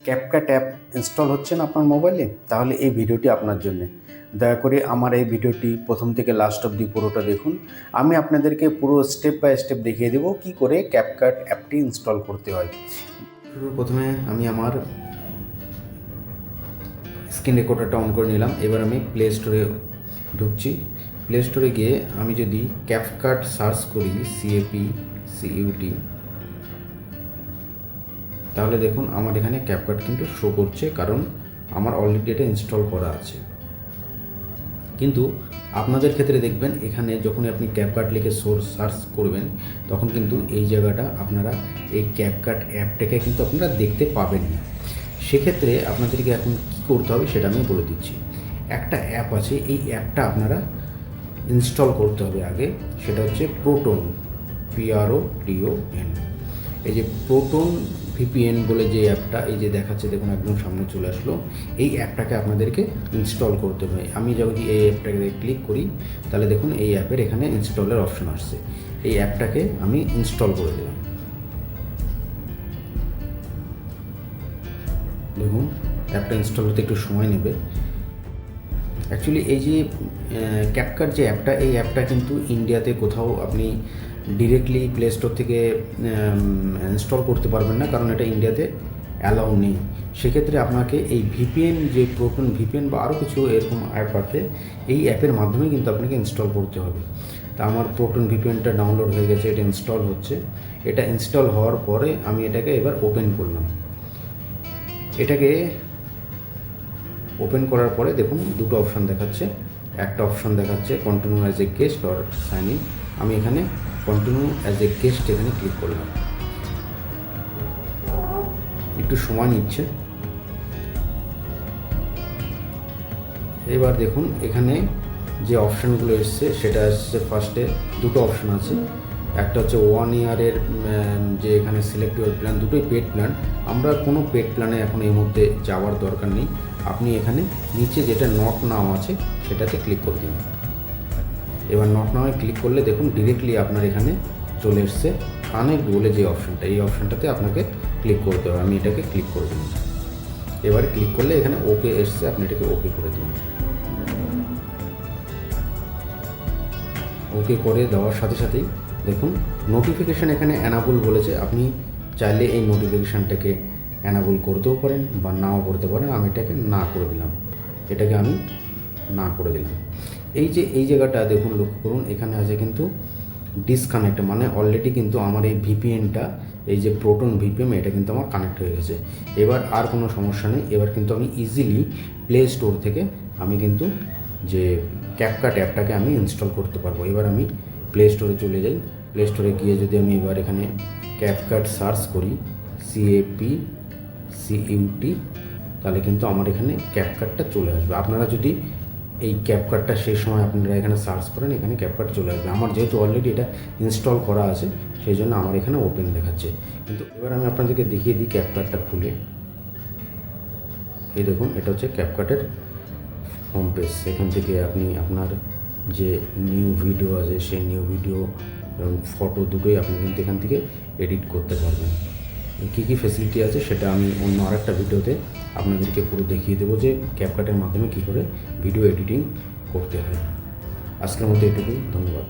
CapCut app install হচ্ছে না আপনার মোবাইলে, তাহলে এই ভিডিওটি আপনার জন্যে। দয়া করে আমার এই ভিডিওটি প্রথম থেকে লাস্ট অবধি পুরোটা দেখুন। আমি আপনাদেরকে পুরো স্টেপ বাই স্টেপ দেখিয়ে দেবো কী করে ক্যাপকাট অ্যাপটি ইনস্টল করতে হয়। প্রথমে আমি আমার স্ক্রিন রেকর্ডারটা অন করে নিলাম। এবার আমি প্লে স্টোরে ঢুকছি। প্লে স্টোরে গিয়ে আমি যদি ক্যাপকাট সার্চ করি CAPCUT, তাহলে দেখুন আমার এখানে ক্যাপকাট কিন্তু শো করছে, কারণ আমার অলরেডি এটা ইনস্টল করা আছে। কিন্তু আপনাদের ক্ষেত্রে দেখবেন এখানে যখনই আপনি ক্যাপকাট লিখে সার্চ করবেন, তখন কিন্তু এই জায়গাটা আপনারা এই ক্যাপকাট অ্যাপটাকে কিন্তু আপনারা দেখতে পাবেন না। সেক্ষেত্রে আপনাদেরকে এখন কী করতে হবে সেটা আমি বলে দিচ্ছি। একটা অ্যাপ আছে, এই অ্যাপটা আপনারা ইনস্টল করতে হবে আগে। সেটা হচ্ছে প্রোটন, PROTON। এই যে প্রোটন VPN বলে যে অ্যাপটা, এই যে দেখাচ্ছে দেখুন একদম সামনে চলে আসলো, এই অ্যাপটাকে আপনাদেরকে ইনস্টল করতে হবে। আমি যদি এই অ্যাপটাকে ক্লিক করি, তাহলে দেখুন এই অ্যাপের এখানে ইনস্টলের অপশন আসছে। এই অ্যাপটাকে আমি ইনস্টল করে দিলাম। দেখুন অ্যাপটা ইনস্টল হতে একটু সময় নেবে। অ্যাকচুয়ালি এই যে ক্যাপকাট যে অ্যাপটা, এই অ্যাপটা কিন্তু ইন্ডিয়াতে কোথাও আপনি ডিরেক্টলি প্লে স্টোর থেকে ইনস্টল করতে পারবেন না, কারণ এটা ইন্ডিয়াতে অ্যালাউ নেই। সেক্ষেত্রে আপনাকে এই VPN, যে প্রোটন VPN বা আরও কিছু এরকম অ্যাপ আছে, এই অ্যাপের মাধ্যমে কিন্তু আপনাকে ইনস্টল করতে হবে। তা আমার প্রোটন VPNটা ডাউনলোড হয়ে গেছে, এটা ইনস্টল হচ্ছে। এটা ইনস্টল হওয়ার পরে আমি এটাকে এবার ওপেন করলাম। এটাকে ওপেন করার পরে দেখুন দুটো অপশান দেখাচ্ছে। একটা অপশান দেখাচ্ছে continue as a guest or sign in. আমি এখানে কন্টিনিউ অ্যাজ এ গেস্ট এখানে ক্লিক করলাম। একটু সময় নিচ্ছে। এবার দেখুন এখানে যে অপশানগুলো এসছে সেটা এসছে, ফার্স্টে দুটো অপশান আছে। একটা হচ্ছে 1 ইয়ারের যে এখানে সিলেক্ট ইউর প্ল্যান, দুটোই পেড প্ল্যান। আমরা কোনো পেড প্ল্যানে এখন এই মুহূর্তে যাওয়ার দরকার নেই। আপনি এখানে নিচে যেটা নট নাও আছে সেটাতে ক্লিক করে দিন। এবার নট নাওয়ে ক্লিক করলে দেখুন ডিরেক্টলি আপনার এখানে চলে এসছে কানেক্ট বলে যে অপশানটা, এই অপশানটাতে আপনাকে ক্লিক করতে হবে। আমি এটাকে ক্লিক করে দিন। এবারে ক্লিক করলে এখানে ওকে এসছে, আপনি এটাকে ওকে করে দিন। ওকে করে দেওয়ার সাথে সাথেই দেখুন নোটিফিকেশান এখানে অ্যানাবল বলেছে। আপনি চাইলে এই নোটিফিকেশানটাকে অ্যানাবল করতেও পারেন বা নাও করতে পারেন। আমি এটাকে না করে দিলাম। এটাকে আমি না করে দিলাম। এই যে এই জায়গাটা দেখুন লক্ষ্য করুন, এখানে আছে কিন্তু ডিসকানেক্ট, মানে অলরেডি কিন্তু আমার এই VPNটা, এই যে প্রোটন VPN, এটা কিন্তু আমার কানেক্ট হয়ে গেছে। এবার আর কোনো সমস্যা নেই। এবার কিন্তু আমি ইজিলি প্লে স্টোর থেকে আমি কিন্তু যে ক্যাপকাট অ্যাপটাকে আমি ইনস্টল করতে পারবো। এবার আমি প্লে স্টোরে চলে যাই। প্লে স্টোরে গিয়ে যদি আমি এবার এখানে ক্যাপকাট সার্চ করি CAPCUT, তাহলে কিন্তু আমার এখানে ক্যাপকাটটা চলে আসবে। আপনারা যদি এই ক্যাপকাটটা সেই সময় আপনারা এখানে সার্চ করেন, এখানে ক্যাপকাট চলে আসবে। আমার যেহেতু অলরেডি এটা ইনস্টল করা আছে, সেই জন্য আমার এখানে ওপেন দেখাচ্ছে। কিন্তু এবার আমি আপনাদেরকে দেখিয়ে দিই ক্যাপকাটটা খুলে। এই দেখুন এটা হচ্ছে ক্যাপকাটের হোম পেজ। এখান থেকে আপনি আপনার যে নিউ ভিডিও আছে, সেই নিউ ভিডিও এবং ফটো দুটোই আপনি কিন্তু এখান থেকে এডিট করতে পারবেন। কী কী ফেসিলিটি আছে সেটা আমি অন্য আরেকটা ভিডিওতে আপনাদেরকে পুরো দেখিয়ে দেবো, যে ক্যাপকাটের মাধ্যমে কী করে ভিডিও এডিটিং করতে হয়। আজকের মতো এটুকুই, ধন্যবাদ।